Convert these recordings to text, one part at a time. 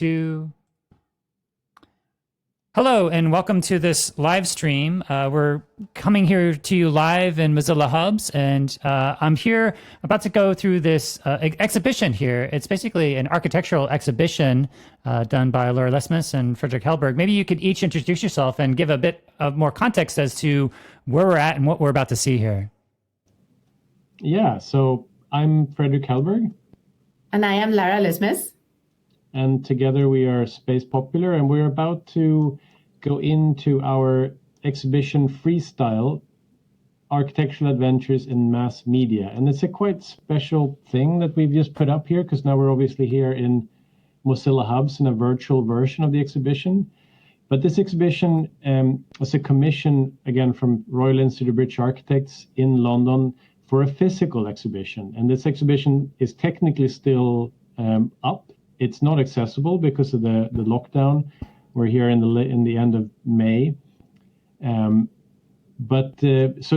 2. Hello and welcome to this live stream. We're coming here to you live in Mozilla Hubs, and I'm here about to go through this exhibition here. It's basically an architectural exhibition done by Lara Lesmes and Fredrik Hellberg. Maybe you could each introduce yourself and give a bit of more context as to where we're at and what we're about to see here. Yeah, so I'm Fredrik Hellberg. And I am Lara Lesmes. And together we are Space Popular, and we're about to go into our exhibition Freestyle, Architectural Adventures in Mass Media. And it's a quite special thing that we've just put up here, because now we're obviously here in Mozilla Hubs in a virtual version of the exhibition. But this exhibition was a commission, again, from Royal Institute of British Architects in London for a physical exhibition. And this exhibition is technically still up. It's not accessible because of the lockdown. We're here in the end of May. So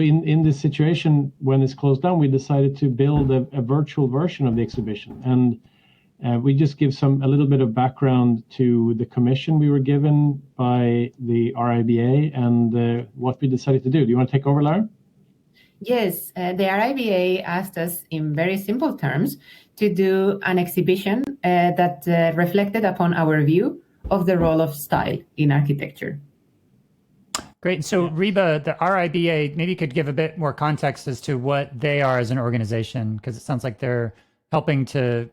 in this situation, when it's closed down, we decided to build a virtual version of the exhibition. And we just give a little bit of background to the commission we were given by the RIBA and what we decided to do. Do you want to take over, Lara? Yes, the RIBA asked us in very simple terms to do an exhibition that reflected upon our view of the role of style in architecture. Great. So RIBA, the RIBA, maybe you could give a bit more context as to what they are as an organization, because it sounds like they're helping to,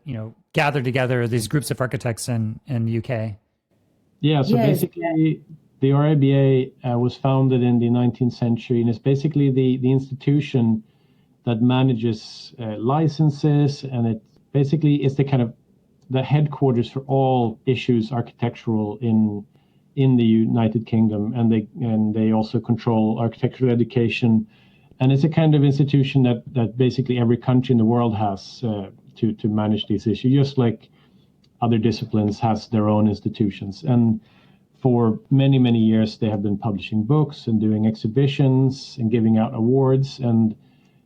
gather together these groups of architects in the UK. Yeah, so basically the RIBA was founded in the 19th century, and it's basically the institution that manages licenses, and it basically is the kind of the headquarters for all issues architectural in the United Kingdom, and they also control architectural education, and it's a kind of institution that basically every country in the world has to manage these issues, just like other disciplines has their own institutions. And for many, many years, they have been publishing books and doing exhibitions and giving out awards. And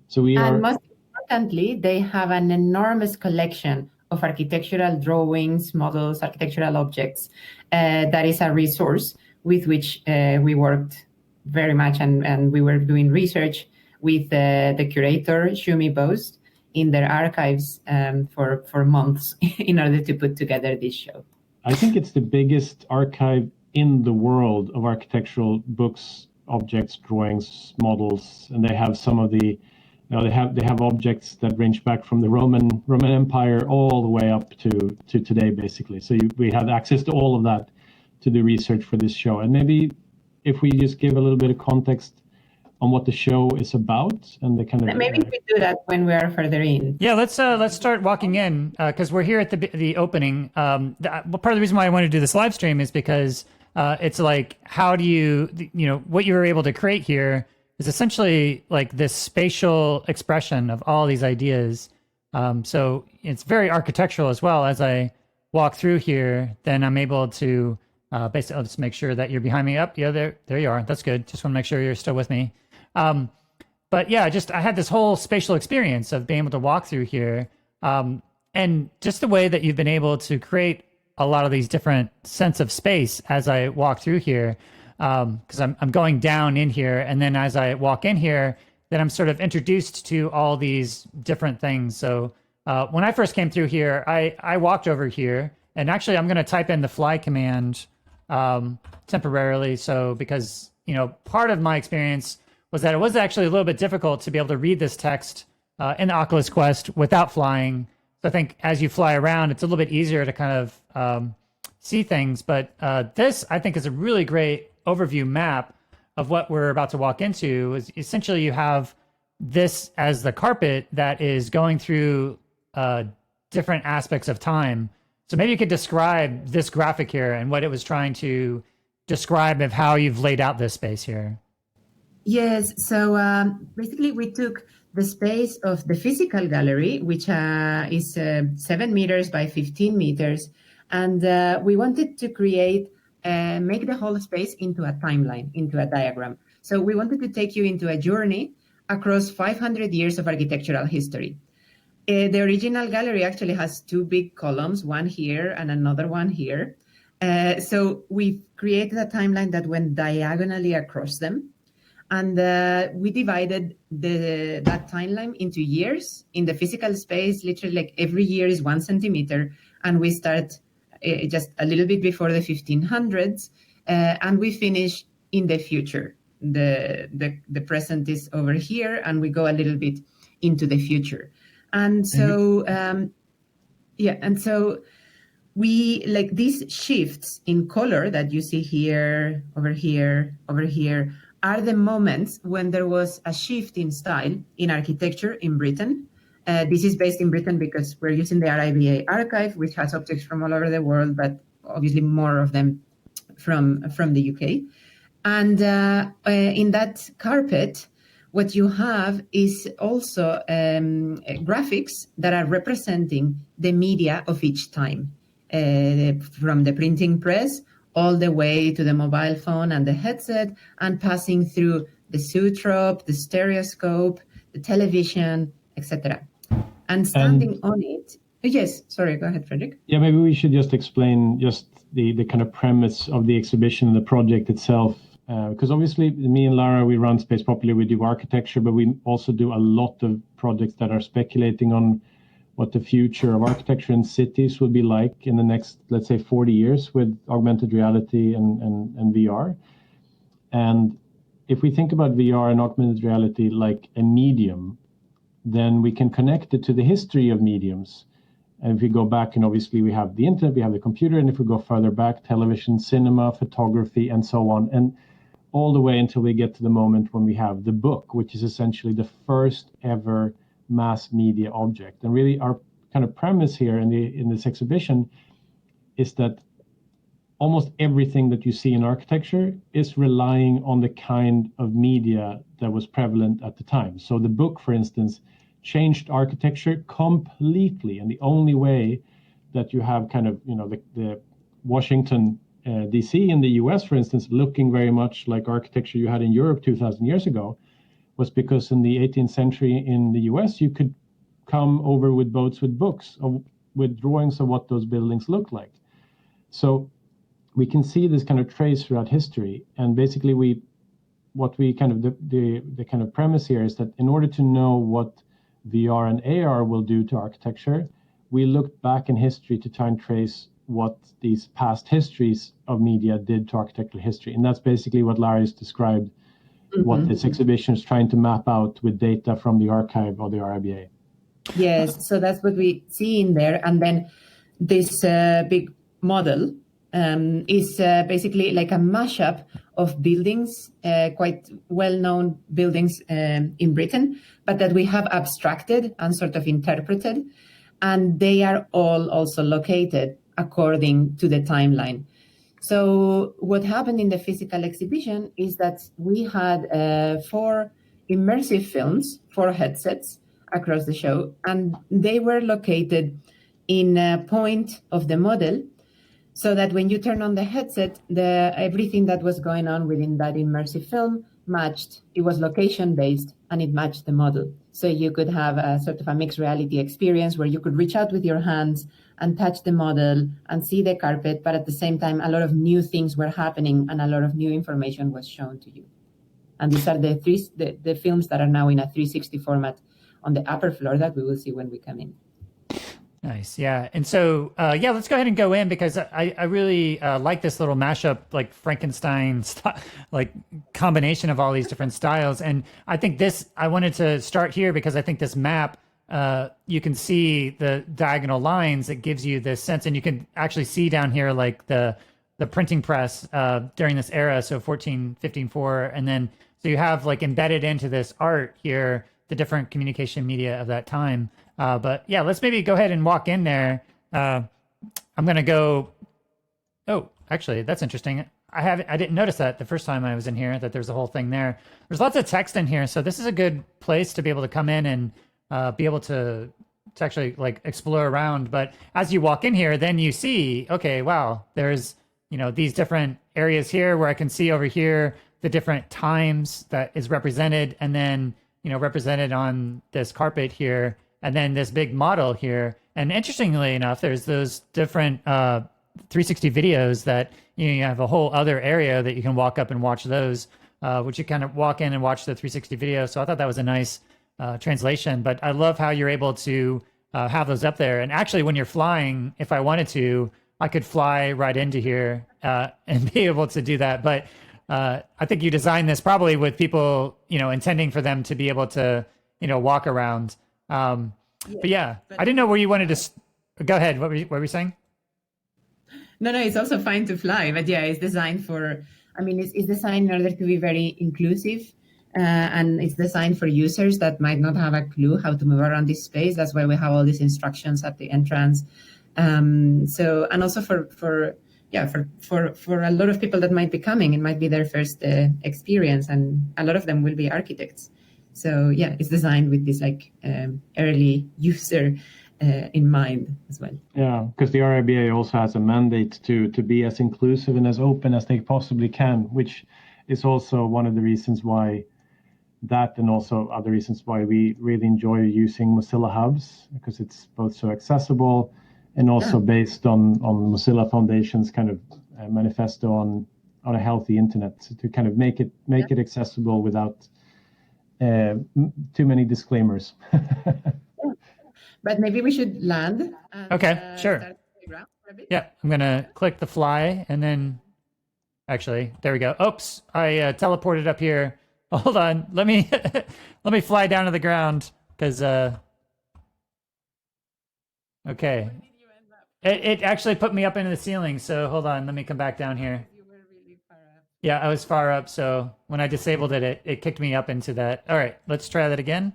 so most importantly, they have an enormous collection of architectural drawings, models, architectural objects. That is a resource with which we worked very much, and we were doing research with the curator, Shumi Boast, in their archives for months in order to put together this show. I think it's the biggest archive in the world of architectural books, objects, drawings, models, and they have some of the, they have objects that range back from the Roman Empire all the way up to today, basically. So we have access to all of that to do research for this show. And maybe if we just give a little bit of context on what the show is about and the kind of maybe we do that when we are further in. Yeah, let's start walking in because we're here at the opening. Part of the reason why I wanted to do this live stream is because it's like, how do you what you were able to create here is essentially like this spatial expression of all these ideas. So it's very architectural as well. As I walk through here, then I'm able to basically, I'll just make sure that you're behind me. Up, yeah, there you are. That's good. Just want to make sure you're still with me. But yeah, I had this whole spatial experience of being able to walk through here, and just the way that you've been able to create a lot of these different sense of space as I walk through here, because I'm going down in here, and then as I walk in here, then I'm sort of introduced to all these different things. So when I first came through here, I walked over here, and actually I'm going to type in the fly command temporarily. So because part of my experience was that it was actually a little bit difficult to be able to read this text in the Oculus Quest without flying. So I think as you fly around, it's a little bit easier to kind of see things. But this, I think, is a really great overview map of what we're about to walk into. Is essentially you have this as the carpet that is going through different aspects of time. So maybe you could describe this graphic here and what it was trying to describe of how you've laid out this space here. Yes, so basically we took the space of the physical gallery, which is 7 meters by 15 meters, and we wanted to make the whole space into a timeline, into a diagram. So we wanted to take you into a journey across 500 years of architectural history. The original gallery actually has two big columns, one here and another one here. So we created a timeline that went diagonally across them. And we divided that timeline into years. In the physical space, literally like every year is 1 centimeter. And we start just a little bit before the 1500s. And we finish in the future. The present is over here, and we go a little bit into the future. And so, and so we like these shifts in color that you see here, over here, over here, are the moments when there was a shift in style in architecture in Britain. This is based in Britain because we're using the RIBA archive, which has objects from all over the world, but obviously more of them from the UK. And in that carpet, what you have is also graphics that are representing the media of each time, from the printing press all the way to the mobile phone and the headset, and passing through the zoetrope, the stereoscope, the television, etc. And standing on it, yes, sorry, go ahead, Fredrik. Yeah, maybe we should just explain just the kind of premise of the exhibition, the project itself. Because obviously, me and Lara, we run Space Properly, we do architecture, but we also do a lot of projects that are speculating on what the future of architecture in cities will be like in the next, let's say, 40 years with augmented reality and VR. And if we think about VR and augmented reality like a medium, then we can connect it to the history of mediums. And if we go back, and obviously we have the internet, we have the computer, and if we go further back, television, cinema, photography, and so on. And all the way until we get to the moment when we have the book, which is essentially the first ever mass media object. And really our kind of premise here in this exhibition is that almost everything that you see in architecture is relying on the kind of media that was prevalent at the time. So the book, for instance, changed architecture completely. And the only way that you have kind of, the Washington DC in the US, for instance, looking very much like architecture you had in Europe 2,000 years ago, was because in the 18th century in the US, you could come over with boats with books, with drawings of what those buildings look like. So we can see this kind of trace throughout history. And basically the kind of premise here is that in order to know what VR and AR will do to architecture, we looked back in history to try and trace what these past histories of media did to architectural history. And that's basically what Larry's described, what this exhibition is trying to map out with data from the archive of the RIBA. Yes, so that's what we see in there. And then this big model is basically like a mashup of buildings, quite well-known buildings in Britain, but that we have abstracted and sort of interpreted. And they are all also located according to the timeline. So what happened in the physical exhibition is that we had 4 immersive films, 4 headsets across the show, and they were located in a point of the model, so that when you turn on the headset, everything that was going on within that immersive film matched. It was location-based, and it matched the model. So you could have a sort of a mixed reality experience where you could reach out with your hands and touch the model and see the carpet, but at the same time, a lot of new things were happening and a lot of new information was shown to you. And these are the films that are now in a 360 format on the upper floor that we will see when we come in. Nice. Yeah. And so, let's go ahead and go in, because I really like this little mashup, like Frankenstein, like combination of all these different styles. And I think I wanted to start here because I think this map, you can see the diagonal lines that gives you this sense, and you can actually see down here, like the printing press during this era. So 1454. And then, so you have like embedded into this art here, the different communication media of that time. But yeah, let's maybe go ahead and walk in there. I'm going to go. Oh, actually, that's interesting. I didn't notice that the first time I was in here, that there's a whole thing there. There's lots of text in here. So this is a good place to be able to come in and be able to actually like explore around. But as you walk in here, then you see, okay, wow, there's, these different areas here where I can see over here the different times that is represented, and then, represented on this carpet here and then this big model here. And interestingly enough, there's those different 360 videos that you have a whole other area that you can walk up and watch those, which you kind of walk in and watch the 360 video. So I thought that was a nice translation. But I love how you're able to have those up there. And actually, when you're flying, if I wanted to, I could fly right into here and be able to do that. But I think you designed this probably with people, intending for them to be able to, walk around. But yeah, I didn't know where you wanted to go ahead. What were you saying? No, it's also fine to fly, but yeah, it's designed it's designed in order to be very inclusive, and it's designed for users that might not have a clue how to move around this space. That's why we have all these instructions at the entrance. And also for a lot of people that might be coming, it might be their first experience, and a lot of them will be architects. So yeah, it's designed with this early user in mind as well. Yeah, because the RIBA also has a mandate to be as inclusive and as open as they possibly can, which is also one of the reasons why that, and also other reasons why we really enjoy using Mozilla Hubs, because it's both so accessible and also based on Mozilla Foundation's kind of manifesto on a healthy internet, to kind of make it accessible without too many disclaimers. But maybe we should land. And, okay, sure. Yeah, I'm gonna click the fly, and then actually, there we go. Oops, I teleported up here. Hold on, let me let me fly down to the ground, because okay, it actually put me up into the ceiling. So hold on, let me come back down here. Yeah, I was far up, so when I disabled it, it kicked me up into that. All right, let's try that again.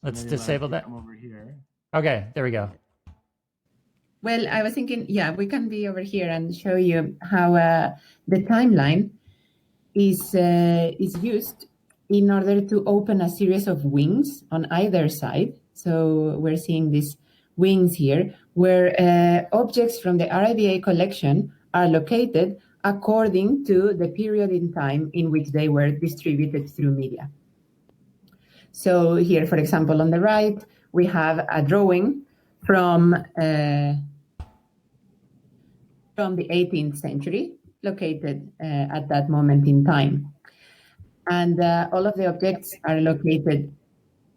Let's disable that. Come over here. Okay, there we go. Well, I was thinking, yeah, we can be over here and show you how the timeline is used in order to open a series of wings on either side. So we're seeing these wings here, where objects from the RIBA collection are located according to the period in time in which they were distributed through media. So here, for example, on the right, we have a drawing from the 18th century, located at that moment in time. And all of the objects are located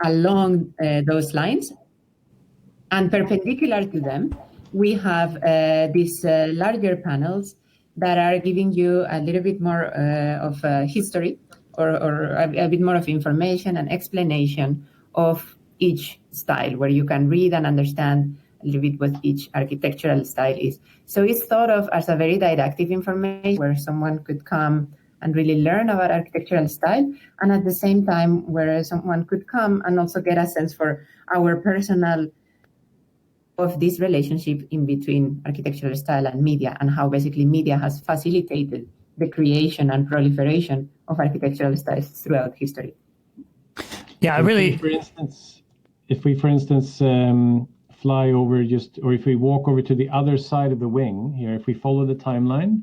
along those lines. And perpendicular to them, we have these larger panels that are giving you a little bit more of history, or a bit more of information and explanation of each style, where you can read and understand a little bit what each architectural style is. So it's thought of as a very didactic information, where someone could come and really learn about architectural style, and at the same time where someone could come and also get a sense for our personal of this relationship in between architectural style and media, and how basically media has facilitated the creation and proliferation of architectural styles throughout history. Yeah, I really... If we, for instance, fly over or if we walk over to the other side of the wing here, if we follow the timeline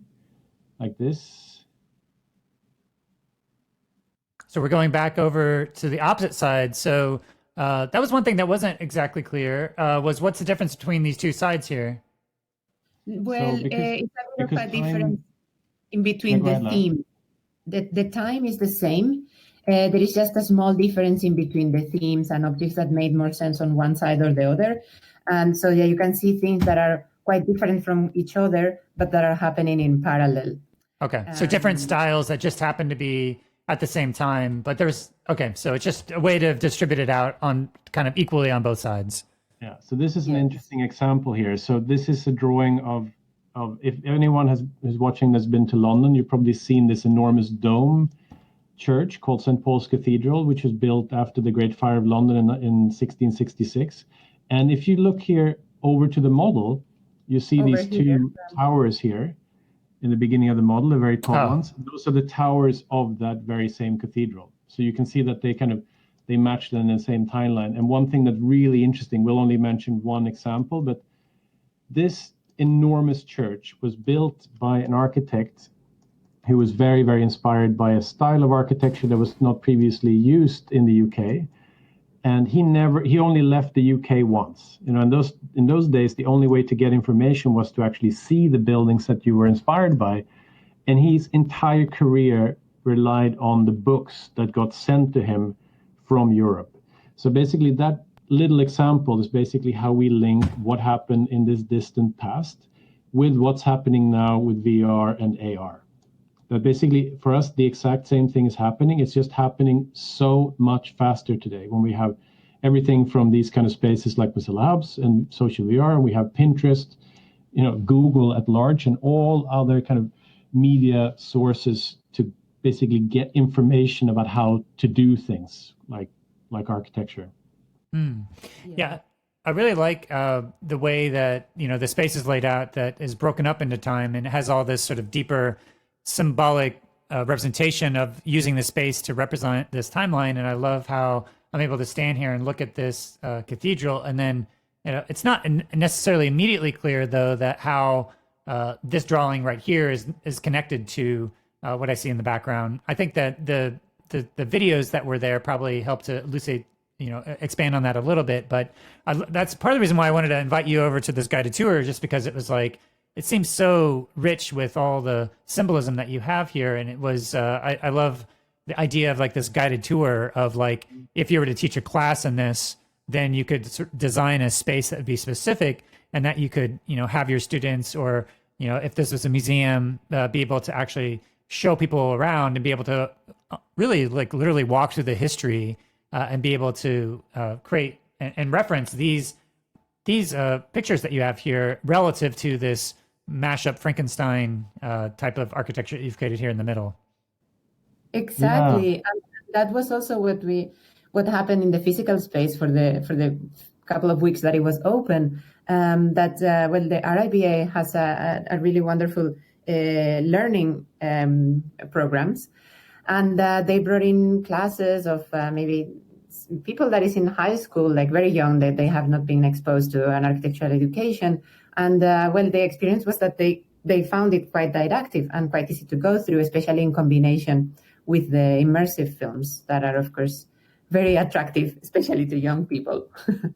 like this. So we're going back over to the opposite side. So that was one thing that wasn't exactly clear, was what's the difference between these two sides here? Well, it's a bit of a difference in between the theme. The time is the same. There is just a small difference in between the themes and objects that made more sense on one side or the other. And so, yeah, you can see things that are quite different from each other, but that are happening in parallel. Okay, so different styles that just happen to be at the same time, but so it's just a way to distribute it out on kind of equally on both sides. Yeah, so this is an interesting example here. So this is a drawing of if anyone who's watching has been to London, you've probably seen this enormous dome church called St. Paul's Cathedral, which was built after the Great Fire of London in 1666. And if you look here over to the model, you see these two towers here in the beginning of the model, the very tall ones. Those are the towers of that very same cathedral. So you can see that they matched in the same timeline. And one thing that's really interesting, we'll only mention one example, but this enormous church was built by an architect who was very, very inspired by a style of architecture that was not previously used in the UK. and he only left the UK once. You know, in those days, the only way to get information was to actually see the buildings that you were inspired by. And his entire career relied on the books that got sent to him from Europe. So basically, that little example is basically how we link what happened in this distant past with what's happening now with VR and AR. That basically, for us, the exact same thing is happening. It's just happening so much faster today when we have everything from these kind of spaces like Mozilla Hubs and social VR, and we have Pinterest, you know, Google at large, and all other kind of media sources to basically get information about how to do things like architecture. Yeah, I really like the way that, you know, the space is laid out, that is broken up into time and has all this sort of deeper symbolic representation of using the space to represent this timeline. And I love how I'm able to stand here and look at this cathedral, and then, you know, it's not necessarily immediately clear though that how this drawing right here is connected to what I see in the background. I think that the videos that were there probably helped to elucidate, you know, expand on that a little bit. But that's part of the reason why I wanted to invite you over to this guided tour, just because it was like, it seems so rich with all the symbolism that you have here. And it was, I love the idea of like this guided tour of like, if you were to teach a class in this, then you could design a space that would be specific, and that you could, you know, have your students, or, you know, if this was a museum, be able to actually show people around and be able to really like literally walk through the history and be able to create and reference these pictures that you have here relative to this mashup Frankenstein type of architecture that you've created here in the middle. Exactly. Yeah. And that was also what happened in the physical space for the couple of weeks that it was open. The RIBA has a really wonderful learning programs, and they brought in classes of maybe people that is in high school, like very young, that they have not been exposed to an architectural education. And the experience was that they found it quite didactic and quite easy to go through, especially in combination with the immersive films that are, of course, very attractive, especially to young people.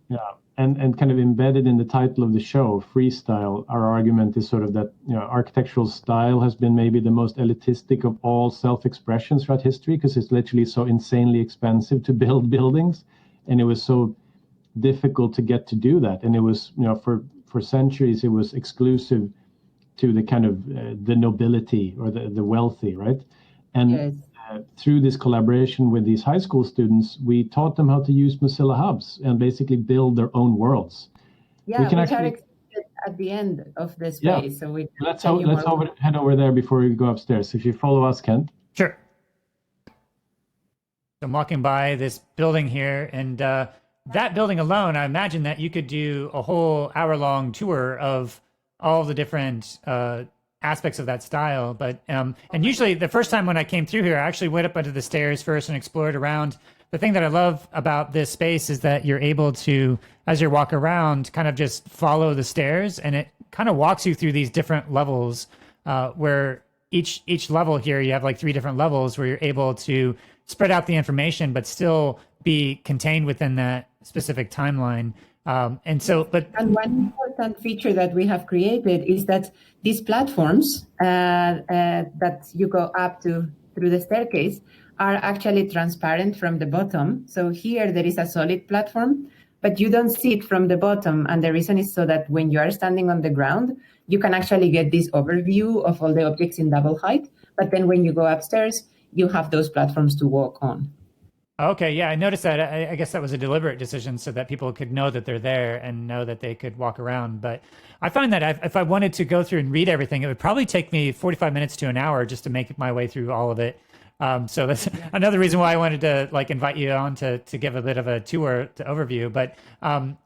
Yeah, and kind of embedded in the title of the show, Freestyle, our argument is sort of that, you know, architectural style has been maybe the most elitistic of all self-expressions throughout history, because it's literally so insanely expensive to build buildings, and it was so difficult to get to do that. And it was, you know, for centuries, it was exclusive to the kind of the nobility or the wealthy, right? And yes. Through this collaboration with these high school students, we taught them how to use Mozilla Hubs and basically build their own worlds. Yeah, we can actually at the end of the space. Yeah. So let's head over there before we go upstairs. If you follow us, Kent. Sure. So I'm walking by this building here, and that building alone, I imagine that you could do a whole hour-long tour of all the different aspects of that style. But and usually the first time when I came through here, I actually went up onto the stairs first and explored around. The thing that I love about this space is that you're able to, as you walk around, kind of just follow the stairs, and it kind of walks you through these different levels where each level here, you have like 3 different levels where you're able to spread out the information, but still be contained within that specific timeline. And one important feature that we have created is that these platforms that you go up to through the staircase are actually transparent from the bottom. So here there is a solid platform, but you don't see it from the bottom. And the reason is so that when you are standing on the ground, you can actually get this overview of all the objects in double height. But then when you go upstairs, you have those platforms to walk on. Okay, yeah, I noticed that. I guess that was a deliberate decision so that people could know that they're there and know that they could walk around. But I find that if I wanted to go through and read everything, it would probably take me 45 minutes to an hour just to make my way through all of it. So that's another reason why I wanted to like invite you on to give a bit of a tour to overview. But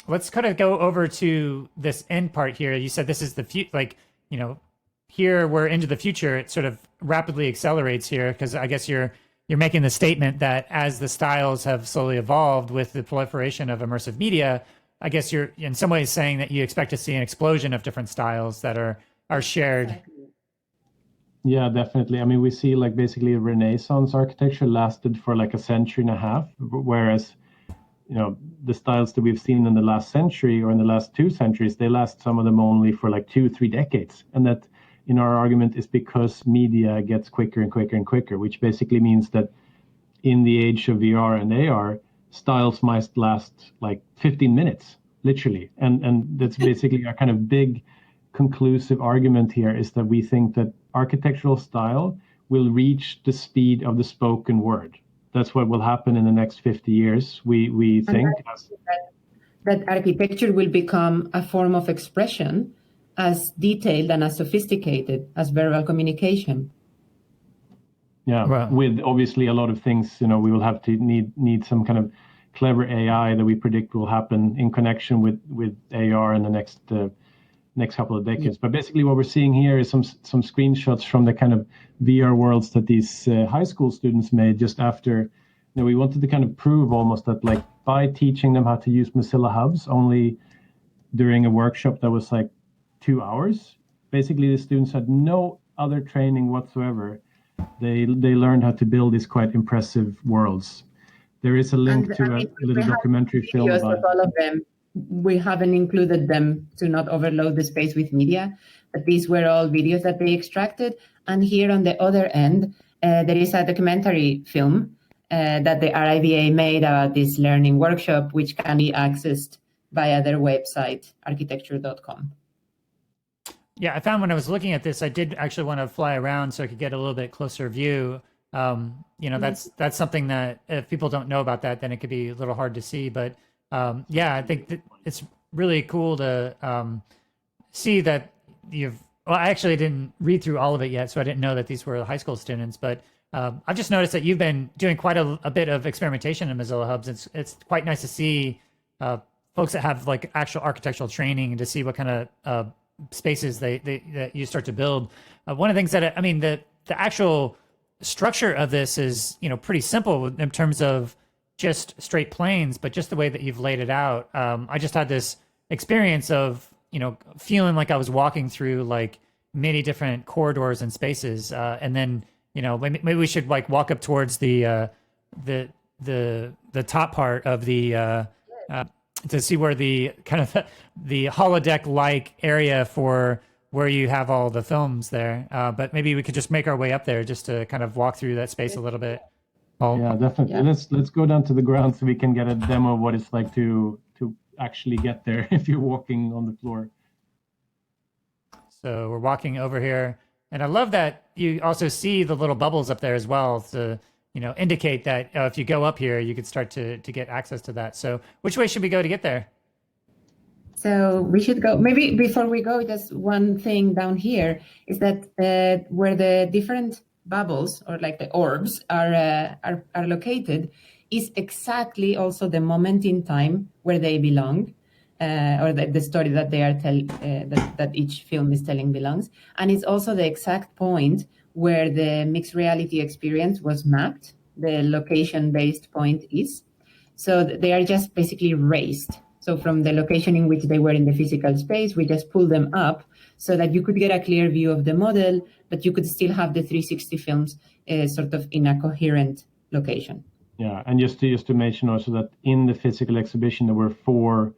let's kind of go over to this end part here. You said this is here we're into the future. It sort of rapidly accelerates here because I guess you're making the statement that as the styles have slowly evolved with the proliferation of immersive media, I guess you're in some ways saying that you expect to see an explosion of different styles that are shared. Yeah, definitely. I mean, we see like basically Renaissance architecture lasted for like a century and a half, whereas the styles that we've seen in the last century or in the last 2 centuries, they last, some of them, only for like 2-3 decades. And that, in our argument, is because media gets quicker and quicker and quicker, which basically means that in the age of VR and AR, styles might last like 15 minutes, literally. And that's basically our kind of big conclusive argument here, is that we think that architectural style will reach the speed of the spoken word. That's what will happen in the next 50 years, we think. That architecture will become a form of expression as detailed and as sophisticated as verbal communication. Yeah, wow. With obviously a lot of things, we will have to need some kind of clever AI that we predict will happen in connection with AR in the next couple of decades. But basically what we're seeing here is some screenshots from the kind of VR worlds that these high school students made just after, we wanted to kind of prove almost that, like, by teaching them how to use Mozilla Hubs only during a workshop that was like 2 hours, basically the students had no other training whatsoever. They learned how to build these quite impressive worlds. There is a link to a little documentary film about all of them. We haven't included them to not overload the space with media, but these were all videos that they extracted. And here on the other end, there is a documentary film that the RIBA made about this learning workshop, which can be accessed via their website, architecture.com. Yeah, I found when I was looking at this, I did actually want to fly around so I could get a little bit closer view. That's something that if people don't know about that, then it could be a little hard to see. But I think that it's really cool to see that I actually didn't read through all of it yet, so I didn't know that these were high school students. But I've just noticed that you've been doing quite a bit of experimentation in Mozilla Hubs. It's quite nice to see folks that have like actual architectural training and to see what kind of spaces that you start to build. One of the things that the actual structure of this is pretty simple in terms of just straight planes, but just the way that you've laid it out. I just had this experience of feeling like I was walking through like many different corridors and spaces, and then maybe we should like walk up towards the top part of the to see where the kind of the holodeck-like area for where you have all the films there. But maybe we could just make our way up there just to kind of walk through that space a little bit. Yeah, definitely. Yeah. Let's go down to the ground so we can get a demo of what it's like to actually get there if you're walking on the floor. So we're walking over here, and I love that you also see the little bubbles up there as well to indicate that if you go up here, you could start to get access to that. So which way should we go to get there? So we should go, maybe before we go, just one thing down here is that where the different bubbles or like the orbs are located is exactly also the moment in time where they belong, or the story that they are that each film is telling belongs. And it's also the exact point where the mixed reality experience was mapped, the location-based point is. So they are just basically raised. So from the location in which they were in the physical space, we just pull them up so that you could get a clear view of the model, but you could still have the 360 films sort of in a coherent location. Yeah, and just to mention also that in the physical exhibition, there were 4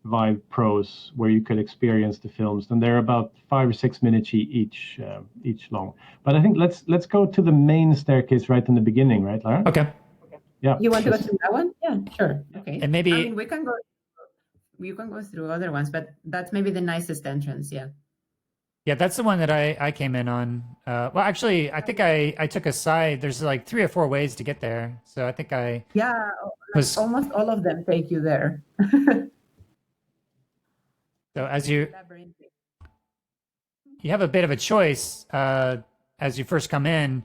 Vive Pros where you could experience the films, and they're about 5 or 6 minutes each long. But I think let's go to the main staircase right in the beginning, right, Lara? Okay. Yeah. You want to go through that one? Yeah, sure. Okay. And maybe we can go. You can go through other ones, but that's maybe the nicest entrance. Yeah. Yeah, that's the one that I came in on. Well, actually, I think I took a side. There's like 3 or 4 ways to get there, so I think almost all of them take you there. So as you have a bit of a choice as you first come in,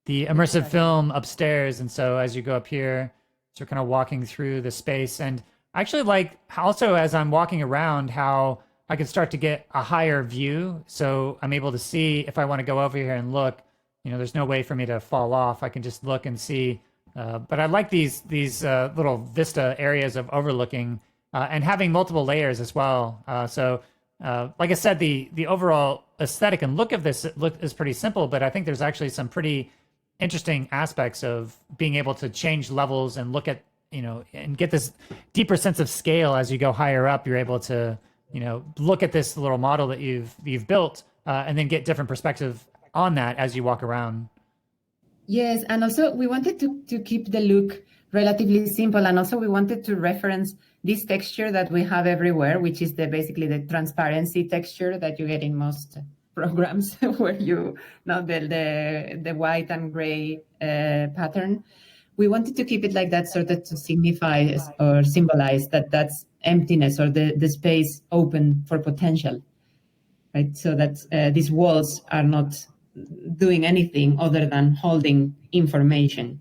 the immersive film upstairs, and so as you go up here, so you're kind of walking through the space. And I actually like also as I'm walking around how I can start to get a higher view, so I'm able to see if I want to go over here and look. There's no way for me to fall off. I can just look and see. But I like these little vista areas of overlooking. And having multiple layers as well. So like I said, the overall aesthetic and look of this is pretty simple, but I think there's actually some pretty interesting aspects of being able to change levels and look at and get this deeper sense of scale as you go higher up. You're able to, look at this little model that you've built, and then get different perspective on that as you walk around. Yes, and also we wanted to keep the look relatively simple, and also we wanted to reference this texture that we have everywhere, which is basically the transparency texture that you get in most programs, where you know the white and gray pattern. We wanted to keep it like that, sort of to signify or symbolize that's emptiness, or the space open for potential, right? So that these walls are not doing anything other than holding information.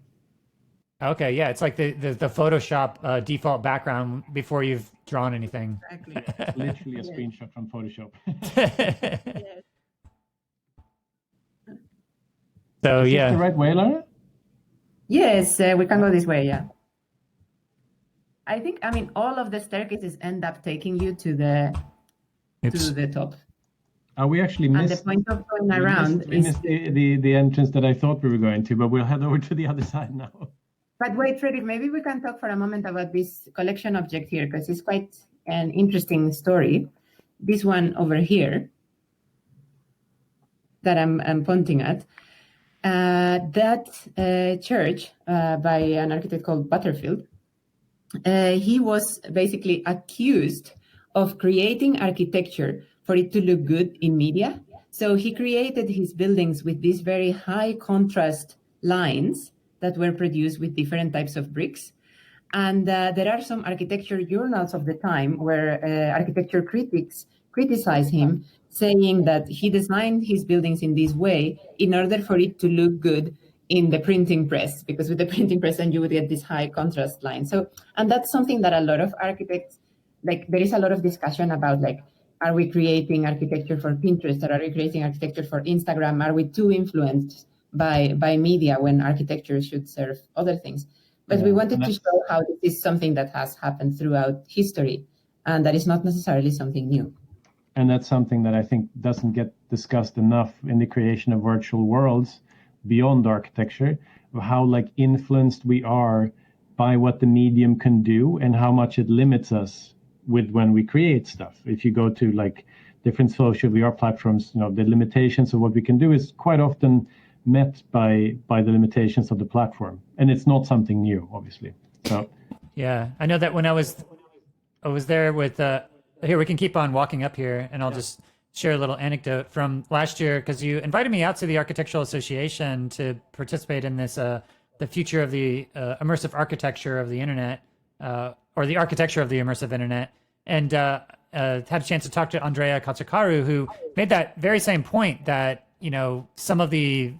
Okay, yeah, it's like the Photoshop default background before you've drawn anything. Exactly. It's literally a screenshot from Photoshop. Yes. So Is yeah, this the right way, Lara? Yes, we can go this way. Yeah. I mean, all of the staircases end up taking you to the top. We actually And missed. the point of going around we missed the entrance that I thought we were going to, but we'll head over to the other side now. But wait, Fredrik, maybe we can talk for a moment about this collection object here, because it's quite an interesting story. This one over here that I'm pointing at, that church by an architect called Butterfield, he was basically accused of creating architecture for it to look good in media. So he created his buildings with these very high contrast lines that were produced with different types of bricks. And there are some architecture journals of the time where architecture critics criticize him, saying that he designed his buildings in this way in order for it to look good in the printing press, because with the printing press, then you would get this high contrast line. So, and that's something that a lot of architects, like, there is a lot of discussion about, like, are we creating architecture for Pinterest, or are we creating architecture for Instagram? Are we too influenced by media when architecture should serve other things? But we wanted to show how this is something that has happened throughout history, and that is not necessarily something new. And that's something that I think doesn't get discussed enough in the creation of virtual worlds beyond architecture, of how, like, influenced we are by what the medium can do and how much it limits us with when we create stuff. If you go to, like, different social VR platforms, the limitations of what we can do is quite often met by the limitations of the platform, and it's not something new, obviously. So yeah, I know that when I was there with here, we can keep on walking up here, and I'll just share a little anecdote from last year, because you invited me out to the Architectural Association to participate in this the future of the immersive architecture of the internet, or the architecture of the immersive internet, and had a chance to talk to Andrea Katsukaru, who made that very same point, that some of the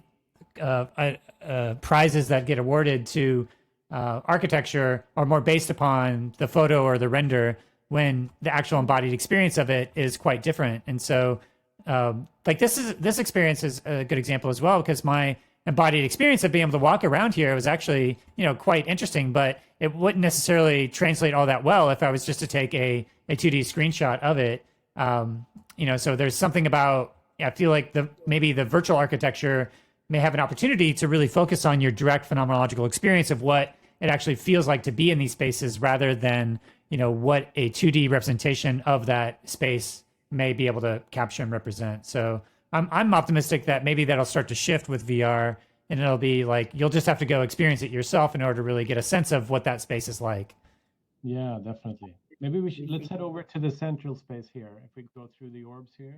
prizes that get awarded to architecture are more based upon the photo or the render, when the actual embodied experience of it is quite different. And so like this experience is a good example as well, because my embodied experience of being able to walk around here was actually quite interesting, but it wouldn't necessarily translate all that well if I was just to take a 2D screenshot of it. So there's something about, I feel like maybe the virtual architecture may have an opportunity to really focus on your direct phenomenological experience of what it actually feels like to be in these spaces, rather than what a 2D representation of that space may be able to capture and represent. So I'm optimistic that maybe that'll start to shift with VR, and it'll be like you'll just have to go experience it yourself in order to really get a sense of what that space is like. Yeah, definitely. Maybe let's head over to the central space here. If we go through the orbs here.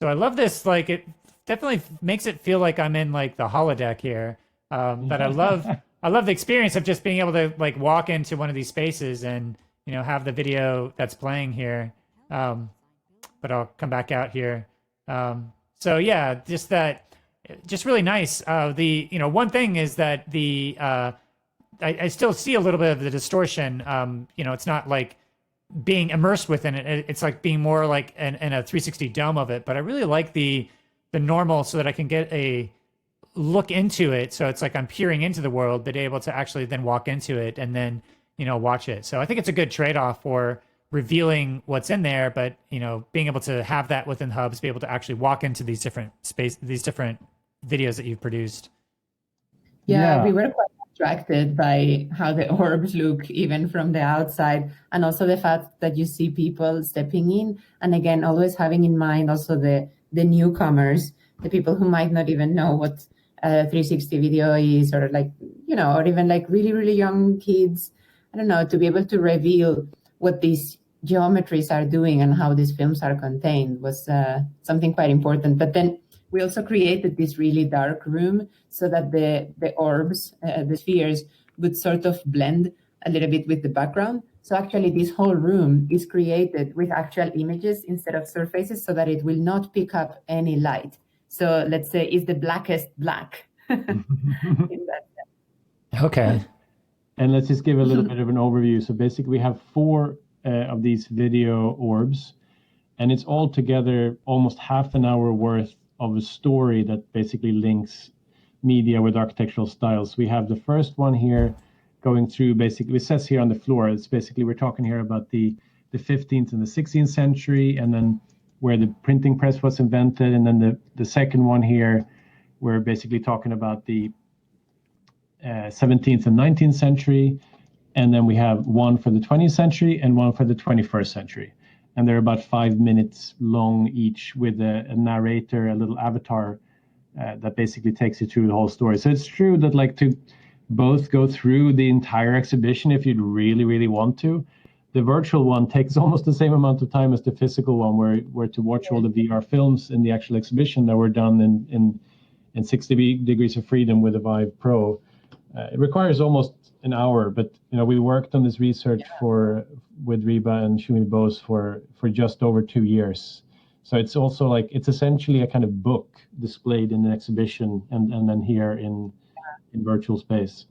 So I love this. Like, it definitely makes it feel like I'm in like the holodeck here. But I love the experience of just being able to like walk into one of these spaces and have the video that's playing here. But I'll come back out here. So yeah, just really nice. The one thing is that I still see a little bit of the distortion. It's not like being immersed within it. It's like being more like in a 360 dome of it. But I really like the normal, so that I can get a look into it. So it's like I'm peering into the world, but able to actually then walk into it and then watch it. So I think it's a good trade-off for revealing what's in there, but being able to have that within Hubs, be able to actually walk into these different videos that you've produced. Yeah, we were quite distracted by how the orbs look even from the outside, and also the fact that you see people stepping in, and again always having in mind also the newcomers, the people who might not even know what a 360 video is, or like, you know, or even like really, really young kids. I don't know, to be able to reveal what these geometries are doing and how these films are contained was something quite important. But then we also created this really dark room so that the orbs, the spheres, would sort of blend a little bit with the background. So actually this whole room is created with actual images instead of surfaces, so that it will not pick up any light. So let's say it's the blackest black. In that sense. Okay. And let's just give a little bit of an overview. So basically we have 4 of these video orbs, and it's all together almost half an hour worth of a story that basically links media with architectural styles. We have the first one here going through, basically it says here on the floor, it's basically we're talking here about the 15th and the 16th century, and then where the printing press was invented, and then the second one here we're basically talking about the 17th and 19th century, and then we have one for the 20th century and one for the 21st century. And they're about 5 minutes long each, with a narrator, a little avatar that basically takes you through the whole story. So it's true that like to both go through the entire exhibition if you'd really, really want to. The virtual one takes almost the same amount of time as the physical one, where to watch all the VR films in the actual exhibition that were done in 60 degrees of freedom with the Vive Pro. It requires almost an hour, but you know we worked on this research with Reba and Shumi Bose for just over 2 years. So it's also like it's essentially a kind of book displayed in an exhibition and then here in virtual space.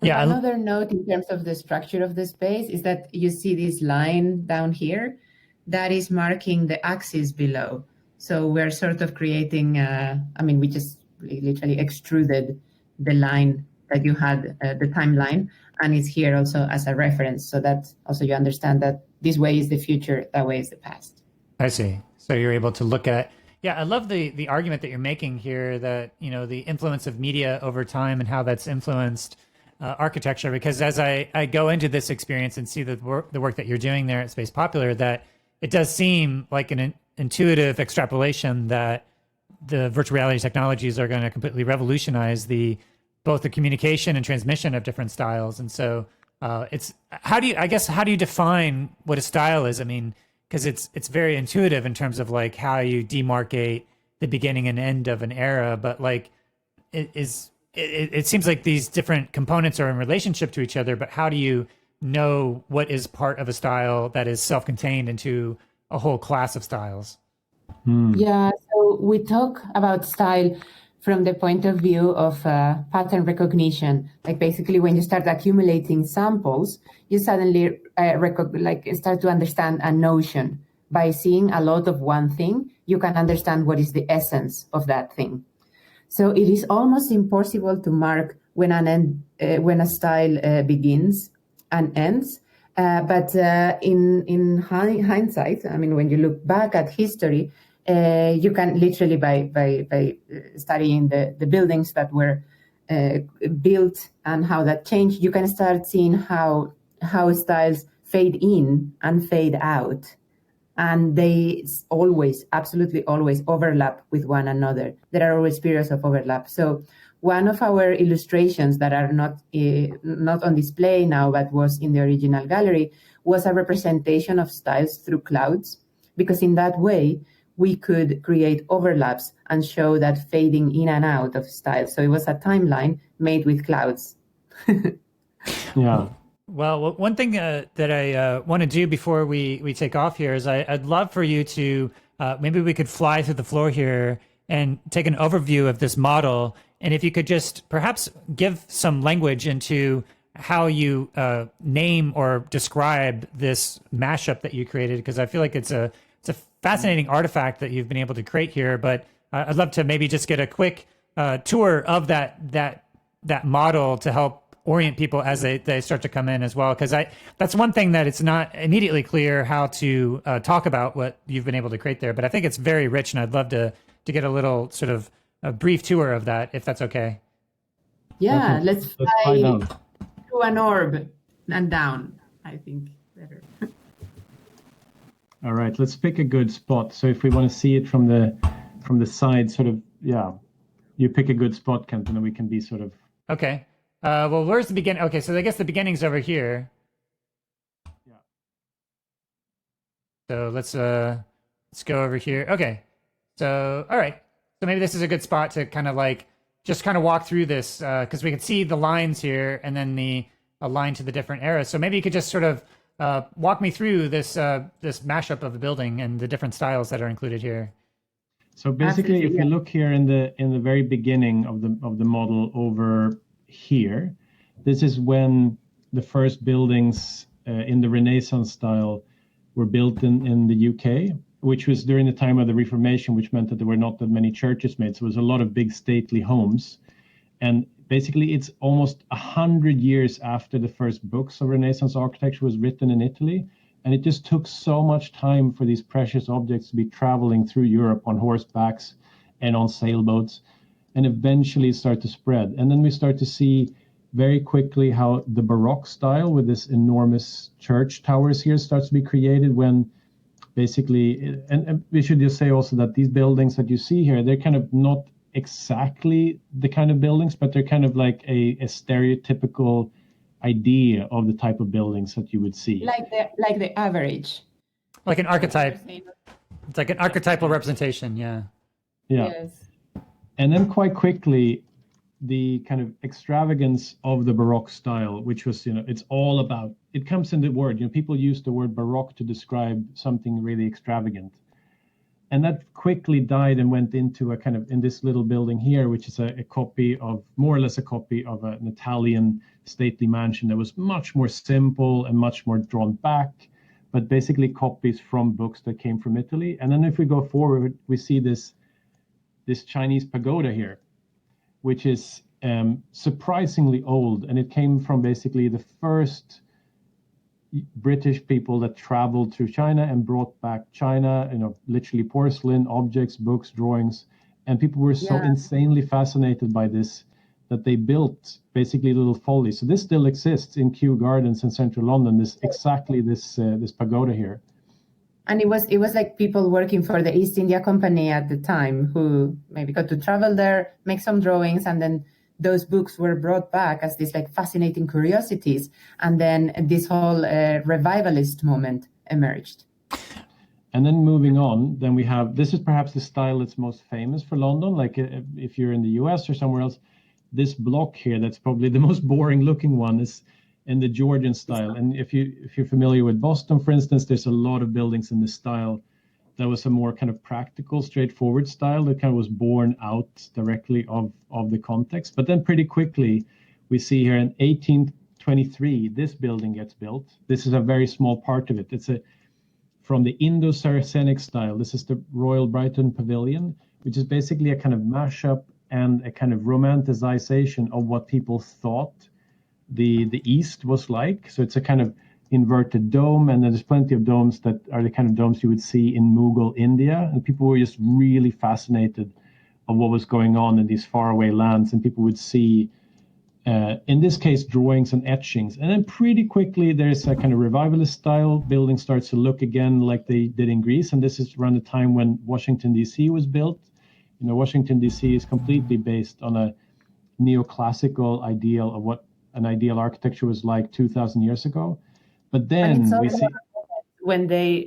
Yeah. Another note in terms of the structure of the space is that you see this line down here that is marking the axis below. So we're sort of creating, we just literally extruded the line that you had, the timeline, and it's here also as a reference, so that also you understand that this way is the future, that way is the past. I see. So you're able to look at, I love the argument that you're making here, that, you know, the influence of media over time and how that's influenced architecture, because as I go into this experience and see the work that you're doing there at Space Popular, that it does seem like an intuitive extrapolation that the virtual reality technologies are going to completely revolutionize both the communication and transmission of different styles. And so it's how do you define what a style is? I mean, because it's very intuitive in terms of like how you demarcate the beginning and end of an era, but like it seems like these different components are in relationship to each other, but how do you know what is part of a style that is self-contained into a whole class of styles? Yeah, so we talk about style from the point of view of pattern recognition. Like basically when you start accumulating samples, you suddenly start to understand a notion. By seeing a lot of one thing, you can understand what is the essence of that thing. So it is almost impossible to mark when a style begins and ends. But in hindsight, I mean, when you look back at history, you can literally by studying the buildings that were built and how that changed, you can start seeing how styles fade in and fade out. And they always, absolutely always overlap with one another. There are always periods of overlap. So one of our illustrations that are not on display now, but was in the original gallery, was a representation of styles through clouds, because in that way, we could create overlaps and show that fading in and out of styles. So it was a timeline made with clouds. Yeah. Well, one thing that I want to do before we take off here is I'd love for you to, maybe we could fly through the floor here and take an overview of this model. And if you could just perhaps give some language into how you name or describe this mashup that you created, because I feel like it's a fascinating artifact that you've been able to create here. But I'd love to maybe just get a quick tour of that model to help orient people as they start to come in as well, because that's one thing that it's not immediately clear how to talk about what you've been able to create there, but I think it's very rich, and I'd love to get a little sort of a brief tour of that, if that's okay. Yeah, let's fly down. through an orb and down, I think better. All right, let's pick a good spot. So if we want to see it from the side, sort of, yeah, you pick a good spot, Kent, and then we can be sort of. Okay. Well, where's the beginning? Okay, so I guess the beginning's over here. Yeah. So let's go over here. Okay. So all right. So maybe this is a good spot to kind of like just kind of walk through this because we can see the lines here and then a line to the different eras. So maybe you could just sort of walk me through this this mashup of the building and the different styles that are included here. So basically, if you look here in the very beginning of the model over here, this is when the first buildings in the Renaissance style were built in the UK, which was during the time of the Reformation, which meant that there were not that many churches made. So it was a lot of big stately homes. And basically, it's almost 100 years after the first books of Renaissance architecture was written in Italy. And it just took so much time for these precious objects to be traveling through Europe on horsebacks and on sailboats, and eventually start to spread. And then we start to see very quickly how the Baroque style with this enormous church towers here starts to be created when basically, and we should just say also that these buildings that you see here, they're kind of not exactly the kind of buildings, but they're kind of like a stereotypical idea of the type of buildings that you would see. Like the average. Like an archetype. It's like an archetypal representation, yeah. Yeah. Yes. And then quite quickly, the kind of extravagance of the Baroque style, which was, it's all about, it comes in the word, people use the word Baroque to describe something really extravagant. And that quickly died and went into a kind of, in this little building here, which is a copy of, more or less a copy of an Italian stately mansion that was much more simple and much more drawn back, but basically copies from books that came from Italy. And then if we go forward, we see this Chinese pagoda here, which is surprisingly old. And it came from basically the first British people that traveled through China and brought back China, literally porcelain, objects, books, drawings. And people were so insanely fascinated by this that they built basically little follies. So this still exists in Kew Gardens in central London, this pagoda here. And it was like people working for the East India Company at the time who maybe got to travel there, make some drawings, and then those books were brought back as these like fascinating curiosities. And then this whole revivalist moment emerged. And then moving on, then we have, this is perhaps the style that's most famous for London. Like if you're in the US or somewhere else, this block here, that's probably the most boring looking one, is in the Georgian style. And if you're familiar with Boston, for instance, there's a lot of buildings in this style. That was a more kind of practical, straightforward style that kind of was born out directly of the context. But then pretty quickly, we see here in 1823, this building gets built. This is a very small part of it. It's from the Indo-Saracenic style. This is the Royal Brighton Pavilion, which is basically a kind of mashup and a kind of romanticization of what people thought the East was like. So it's a kind of inverted dome, and then there's plenty of domes that are the kind of domes you would see in Mughal India, and people were just really fascinated of what was going on in these faraway lands, and people would see in this case drawings and etchings, and then pretty quickly there's a kind of revivalist style building starts to look again like they did in Greece. And this is around the time when Washington DC was built. Washington DC is completely based on a neoclassical ideal of what an ideal architecture was like 2,000 years ago. But then we see when the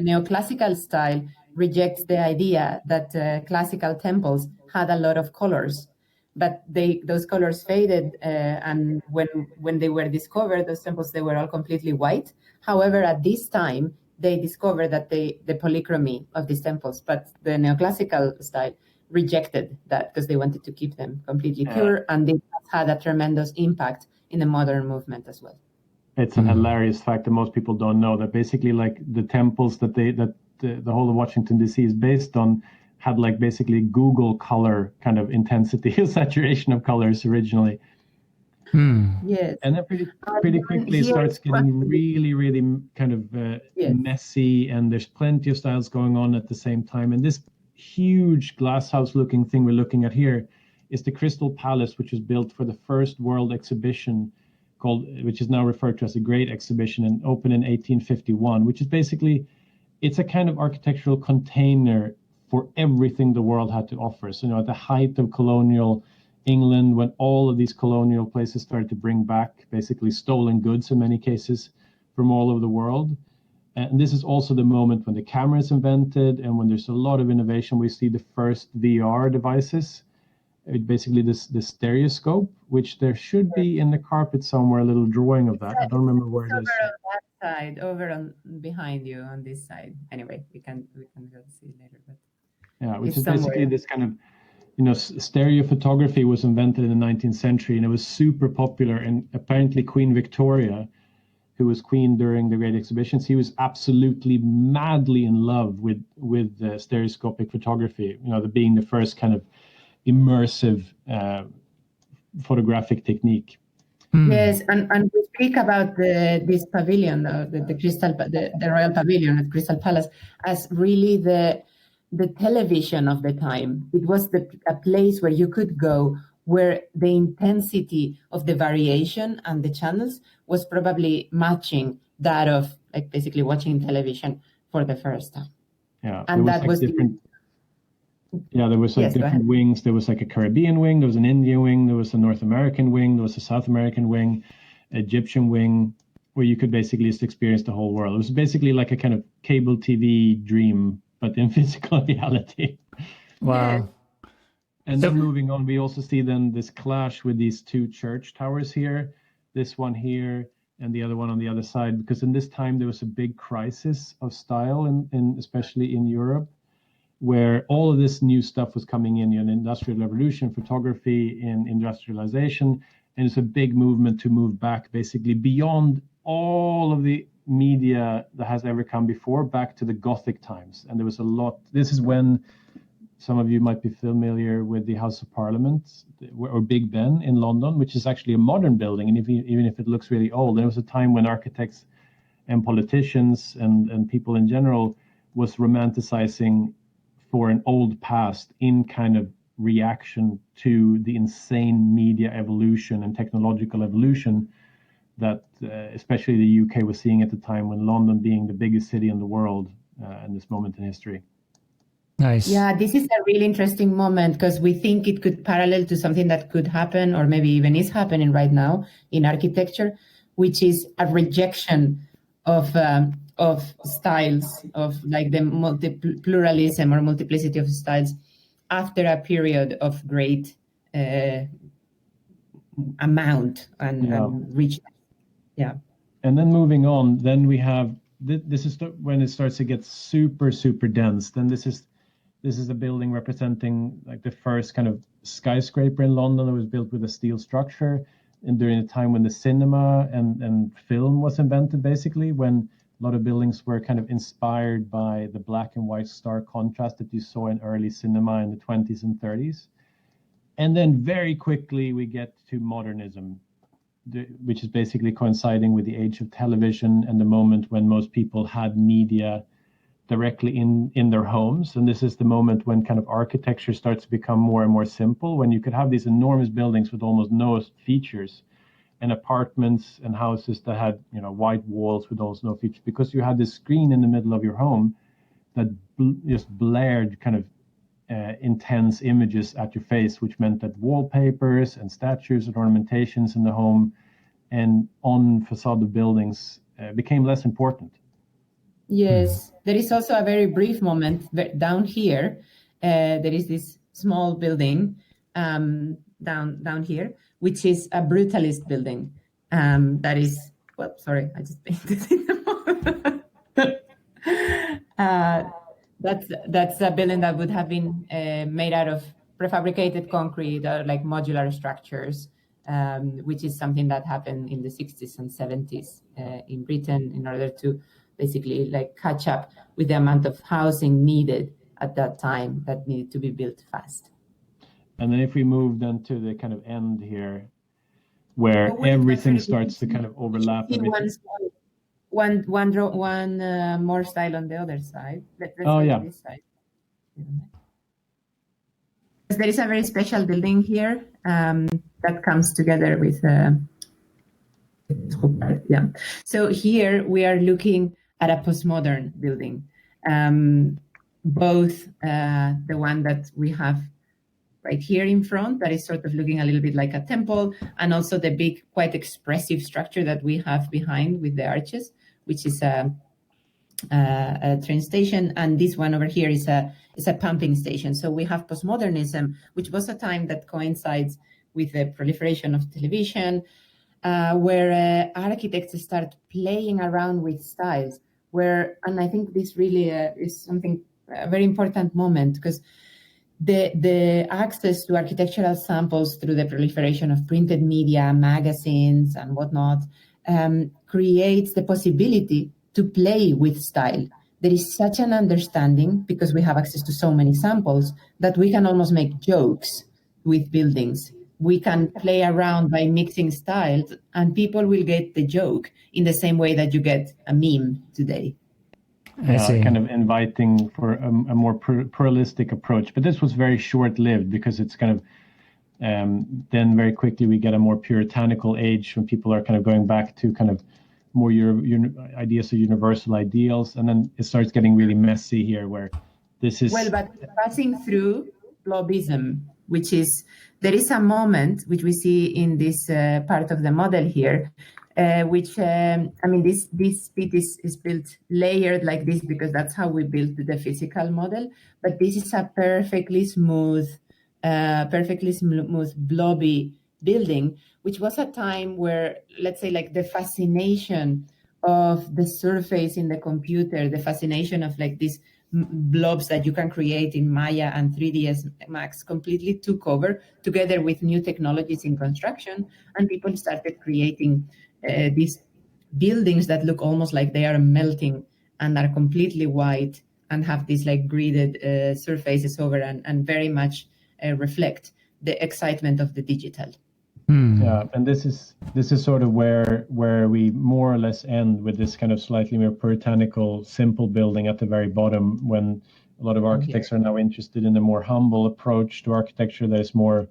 neoclassical style rejects the idea that classical temples had a lot of colors, but those colors faded, and when they were discovered, those temples, they were all completely white. However, at this time, they discovered that the polychromy of these temples, but the neoclassical style rejected that because they wanted to keep them completely pure, and it had a tremendous impact in the modern movement as well. It's a hilarious fact that most people don't know, that basically like the temples that the whole of Washington DC is based on had like basically Google color kind of intensity, saturation of colors originally. Yes. And then pretty quickly it starts getting really, really kind of messy, and there's plenty of styles going on at the same time. And this huge glasshouse looking thing we're looking at here is the Crystal Palace, which was built for the first World Exhibition, which is now referred to as the Great Exhibition, and opened in 1851, which is basically, it's a kind of architectural container for everything the world had to offer. So, at the height of colonial England, when all of these colonial places started to bring back basically stolen goods in many cases from all over the world. And this is also the moment when the camera is invented, and when there's a lot of innovation. We see the first VR devices, basically this stereoscope, which there should be in the carpet somewhere, a little drawing of that. I don't remember where it is. Over on that side, over on behind you on this side. Anyway, we can go see it later. But yeah, which is basically this kind of, stereo photography was invented in the 19th century, and it was super popular. And apparently Queen Victoria, who was queen during the Great Exhibitions, he was absolutely madly in love with stereoscopic photography, being the first kind of immersive photographic technique. Yes, and we speak about this pavilion, the Royal Pavilion at Crystal Palace, as really the television of the time. It was a place where you could go, where the intensity of the variation and the channels was probably matching that of basically watching television for the first time. Yeah, and that was different. There was different wings. There was a Caribbean wing, there was an Indian wing, there was a North American wing, there was a South American wing, Egyptian wing, where you could basically just experience the whole world. It was basically like a kind of cable TV dream, but in physical reality. Wow. And then moving on, we also see then this clash with these two church towers here, this one here and the other one on the other side, because in this time there was a big crisis of style, especially in Europe, where all of this new stuff was coming in, industrial revolution, photography, in industrialization, and it's a big movement to move back basically beyond all of the media that has ever come before, back to the Gothic times. And there was a lot. This is when some of you might be familiar with the House of Parliament, or Big Ben in London, which is actually a modern building, and even if it looks really old. There was a time when architects and politicians and people in general was romanticizing for an old past in kind of reaction to the insane media evolution and technological evolution that especially the UK was seeing at the time, when London being the biggest city in the world in this moment in history. Nice. Yeah, this is a really interesting moment, because we think it could parallel to something that could happen, or maybe even is happening right now in architecture, which is a rejection of styles, of the pluralism or multiplicity of styles, after a period of great amount and richness. Yeah. And then moving on, then we have this is when it starts to get super, super dense. Then this is a building representing the first kind of skyscraper in London that was built with a steel structure, and during a time when the cinema and film was invented, basically, when a lot of buildings were kind of inspired by the black and white stark contrast that you saw in early cinema in the 20s and 30s. And then very quickly we get to modernism, which is basically coinciding with the age of television and the moment when most people had media directly in their homes. And this is the moment when kind of architecture starts to become more and more simple, when you could have these enormous buildings with almost no features, and apartments and houses that had white walls with almost no features, because you had this screen in the middle of your home that just blared kind of intense images at your face, which meant that wallpapers and statues and ornamentations in the home and on facade of buildings became less important. Yes, there is also a very brief moment down here. There is this small building down here, which is a brutalist building. That is, well, sorry, I just painted it. That's a building that would have been made out of prefabricated concrete, or like modular structures, which is something that happened in the 60s and 70s in Britain, in order to basically catch up with the amount of housing needed at that time that needed to be built fast. And then if we move then to the kind of end here, where everything starts to kind of overlap. One more style on the other side. Let's yeah. This side. there is a very special building here that comes together with. Yeah. So here we are looking at a postmodern building, both the one that we have right here in front, that is sort of looking a little bit like a temple, and also the big, quite expressive structure that we have behind with the arches, which is a train station, and this one over here is a pumping station. So we have postmodernism, which was a time that coincides with the proliferation of television, where architects start playing around with styles. And I think this really is something a very important moment, because the access to architectural samples through the proliferation of printed media, magazines, and whatnot, creates the possibility to play with style. There is such an understanding, because we have access to so many samples, that we can almost make jokes with buildings. We can play around by mixing styles, and people will get the joke in the same way that you get a meme today. Kind of inviting for a more pluralistic approach. But this was very short-lived, because it's kind of then very quickly we get a more puritanical age when people are kind of going back to kind of more ideas of universal ideals, and then it starts getting really messy here, where this is... Well, but passing through blobism, which is, there is a moment which we see in this part of the model here, which, I mean, this bit is built layered like this because that's how we built the physical model. But this is a perfectly smooth, blobby building, which was a time where, let's say, like the fascination of the surface in the computer, the fascination of like these blobs that you can create in Maya and 3ds Max completely took over, together with new technologies in construction, and people started creating these buildings that look almost like they are melting and are completely white and have these like gridded surfaces over and very much reflect the excitement of the digital. Yeah, and this is sort of where we more or less end with this kind of slightly more puritanical, simple building at the very bottom, when a lot of architects are now interested in a more humble approach to architecture that is more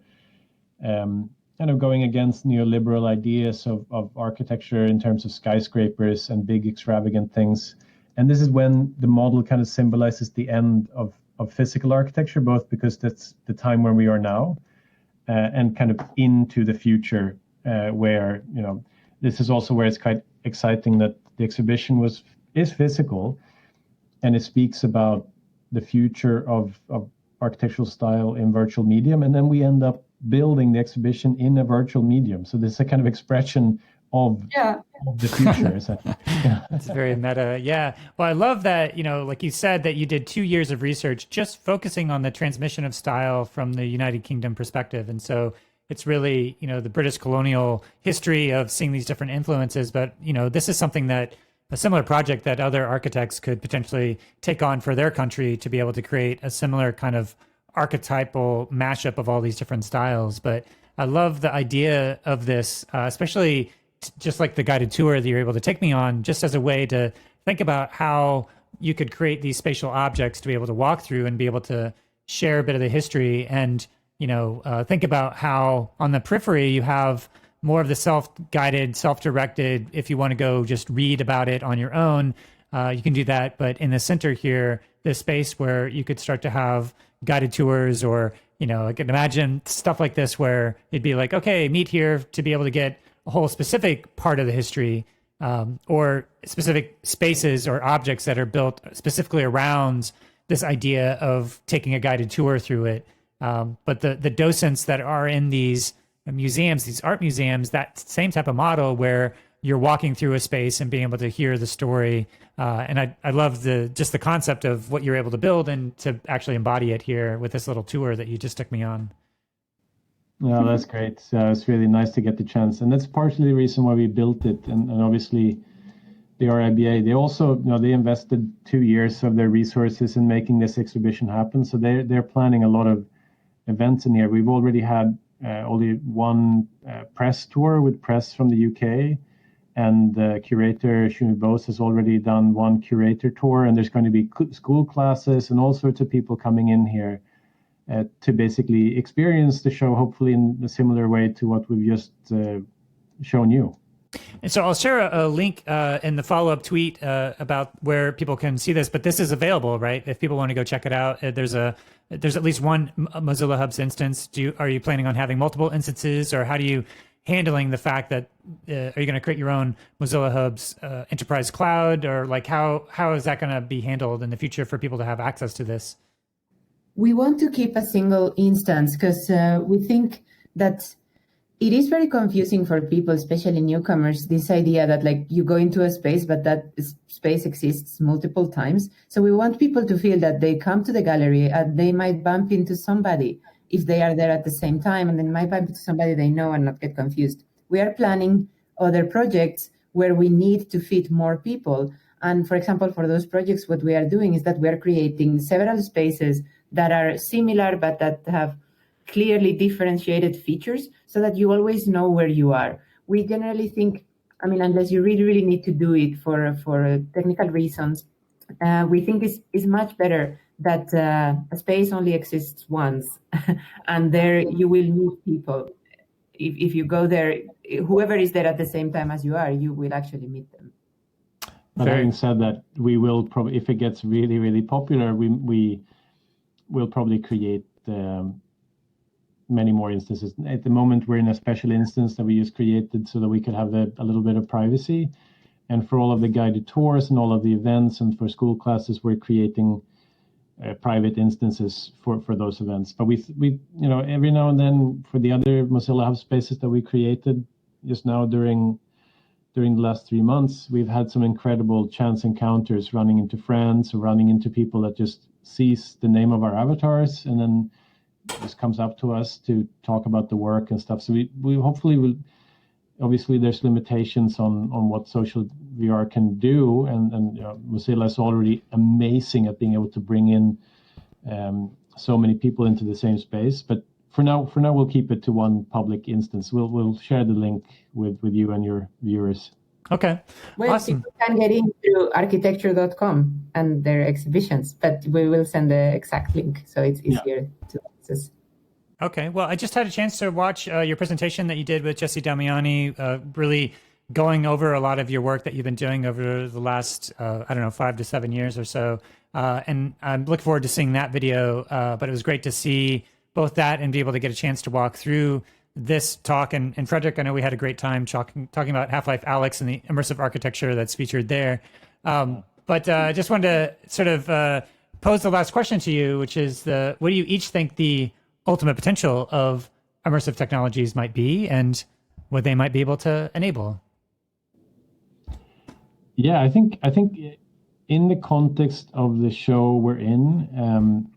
kind of going against neoliberal ideas of architecture in terms of skyscrapers and big extravagant things. And this is when the model kind of symbolizes the end of physical architecture, both because that's the time where we are now, and kind of into the future, where, you know, this is also where it's quite exciting that the exhibition is physical, and it speaks about the future of architectural style in virtual medium, and then we end up building the exhibition in a virtual medium. So this is a kind of expression of the future. It's very meta. Yeah. Well, I love that, you know, like you said, that you did 2 years of research just focusing on the transmission of style from the United Kingdom perspective. And so it's really, you know, the British colonial history of seeing these different influences. But, you know, this is something that a similar project that other architects could potentially take on for their country to be able to create a similar kind of archetypal mashup of all these different styles. But I love the idea of this, especially just like the guided tour that you're able to take me on, just as a way to think about how you could create these spatial objects to be able to walk through and be able to share a bit of the history, and, you know, think about how on the periphery you have more of the self-guided, self-directed. If you want to go just read about it on your own, you can do that. But in the center here, this space where you could start to have guided tours, or, you know, I can imagine stuff like this where it'd be like, okay, meet here to be able to get a whole specific part of the history, or specific spaces or objects that are built specifically around this idea of taking a guided tour through it. But the docents that are in these museums, these art museums, that same type of model where you're walking through a space and being able to hear the story. And I love just the concept of what you're able to build and to actually embody it here with this little tour that you just took me on. No, that's great. It's really nice to get the chance, and that's partially the reason why we built it. And obviously, the RIBA, they also, you know, they invested 2 years of their resources in making this exhibition happen. So they're planning a lot of events in here. We've already had only one press tour with press from the UK, and the curator Shumi Bose has already done one curator tour. And there's going to be school classes and all sorts of people coming in here. to basically experience the show, hopefully in a similar way to what we've just shown you. And so I'll share a link in the follow-up tweet about where people can see this, but this is available, right? If people want to go check it out, there's at least one Mozilla Hubs instance. Are you planning on having multiple instances, or how do you handling the fact that are you going to create your own Mozilla Hubs enterprise cloud, or like how is that going to be handled in the future for people to have access to this? We want to keep a single instance because we think that it is very confusing for people, especially newcomers, this idea that like you go into a space, but that space exists multiple times. So we want people to feel that they come to the gallery and they might bump into somebody if they are there at the same time, and then might bump into somebody they know and not get confused. We are planning other projects where we need to fit more people. And for example, for those projects, what we are doing is that we are creating several spaces that are similar, but that have clearly differentiated features so that you always know where you are. We generally think, I mean, unless you really, really need to do it for technical reasons, we think it's much better that a space only exists once and there you will meet people. If you go there, whoever is there at the same time as you are, you will actually meet them. But having said that, we will probably, if it gets really, really popular, we will probably create many more instances. At the moment, we're in a special instance that we just created so that we could have a little bit of privacy. And for all of the guided tours and all of the events and for school classes, we're creating private instances for those events. But we every now and then for the other Mozilla Hub spaces that we created just now during the last 3 months, we've had some incredible chance encounters, running into friends or running into people that just sees the name of our avatars and then just comes up to us to talk about the work and stuff. So we hopefully will. Obviously, there's limitations on what social VR can do, and Mozilla is already amazing at being able to bring in so many people into the same space. But for now, we'll keep it to one public instance. We'll share the link with you and your viewers. Okay, well, awesome. People can get in through architecture.com and their exhibitions, but we will send the exact link so it's easier to access. Okay, well, I just had a chance to watch your presentation that you did with Jesse Damiani, really going over a lot of your work that you've been doing over the last, 5 to 7 years or so. And I'm looking forward to seeing that video, but it was great to see both that and be able to get a chance to walk through this talk. And Fredrik, I know we had a great time talking about Half-Life Alyx and the immersive architecture that's featured there. But I just wanted to sort of pose the last question to you, which is what do you each think the ultimate potential of immersive technologies might be and what they might be able to enable? Yeah, I think in the context of the show we're in,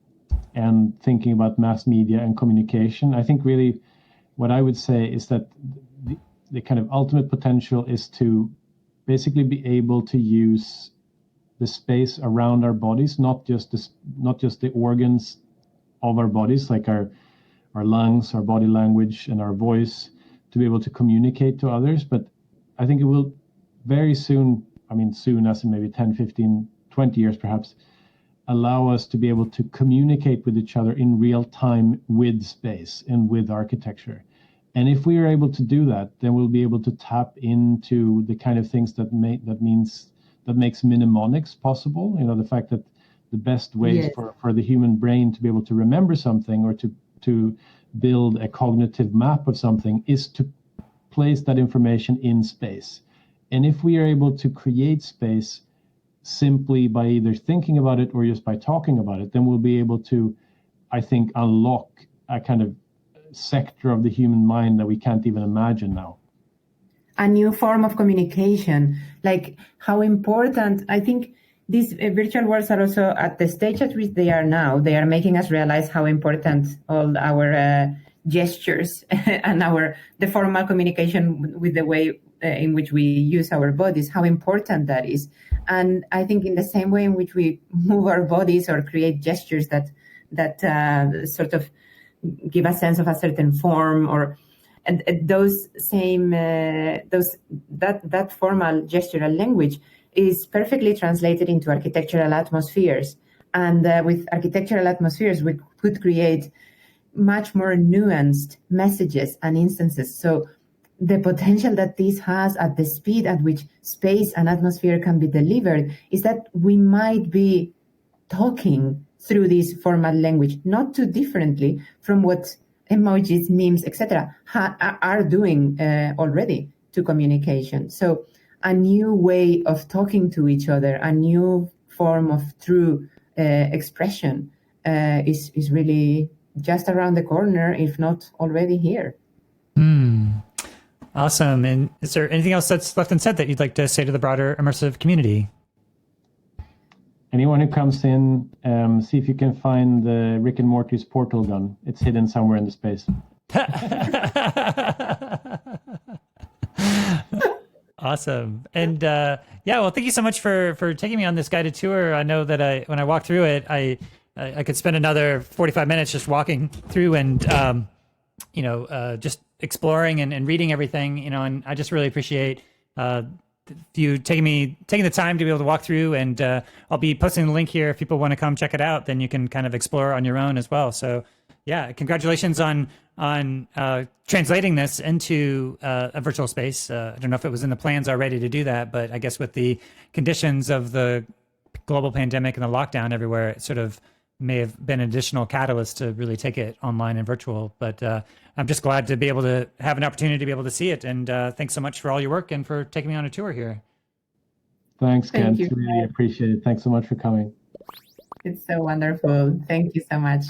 and thinking about mass media and communication, I think really what I would say is that the kind of ultimate potential is to basically be able to use the space around our bodies, not just the organs of our bodies, like our lungs, our body language, and our voice, to be able to communicate to others. But I think it will very soon, soon as in maybe 10, 15, 20 years perhaps, allow us to be able to communicate with each other in real time with space and with architecture. And if we are able to do that, then we'll be able to tap into the kind of things that makes mnemonics possible. The fact that the best ways for the human brain to be able to remember something or to build a cognitive map of something is to place that information in space. And if we are able to create space simply by either thinking about it or just by talking about it, then we'll be able to, I think, unlock a kind of sector of the human mind that we can't even imagine now. A new form of communication, like how important, I think these virtual worlds are also at the stage at which they are now. They are making us realize how important all our gestures and the formal communication with the way in which we use our bodies, how important that is. And I think in the same way in which we move our bodies or create gestures that sort of give a sense of a certain form, or and those same that formal gestural language is perfectly translated into architectural atmospheres. And with architectural atmospheres, we could create much more nuanced messages and instances. So the potential that this has at the speed at which space and atmosphere can be delivered is that we might be talking through this formal language, not too differently from what emojis, memes, etc. are doing already to communication. So a new way of talking to each other, a new form of true expression is really just around the corner, if not already here. Awesome. And is there anything else that's left unsaid that you'd like to say to the broader immersive community? Anyone who comes in, see if you can find the Rick and Morty's portal gun. It's hidden somewhere in the space. Awesome. And well, thank you so much for taking me on this guided tour. I know that when I walked through it, I could spend another 45 minutes just walking through and, just exploring and reading everything, and I just really appreciate you taking the time to be able to walk through, and I'll be posting the link here. If people want to come check it out, then you can kind of explore on your own as well. So yeah, congratulations on translating this into a virtual space. I don't know if it was in the plans already to do that, but I guess with the conditions of the global pandemic and the lockdown everywhere, it sort of may have been an additional catalyst to really take it online and virtual. But I'm just glad to be able to have an opportunity to be able to see it. And thanks so much for all your work and for taking me on a tour here. Thanks, Ken. Thank you. Really appreciate it. Thanks so much for coming. It's so wonderful. Thank you so much.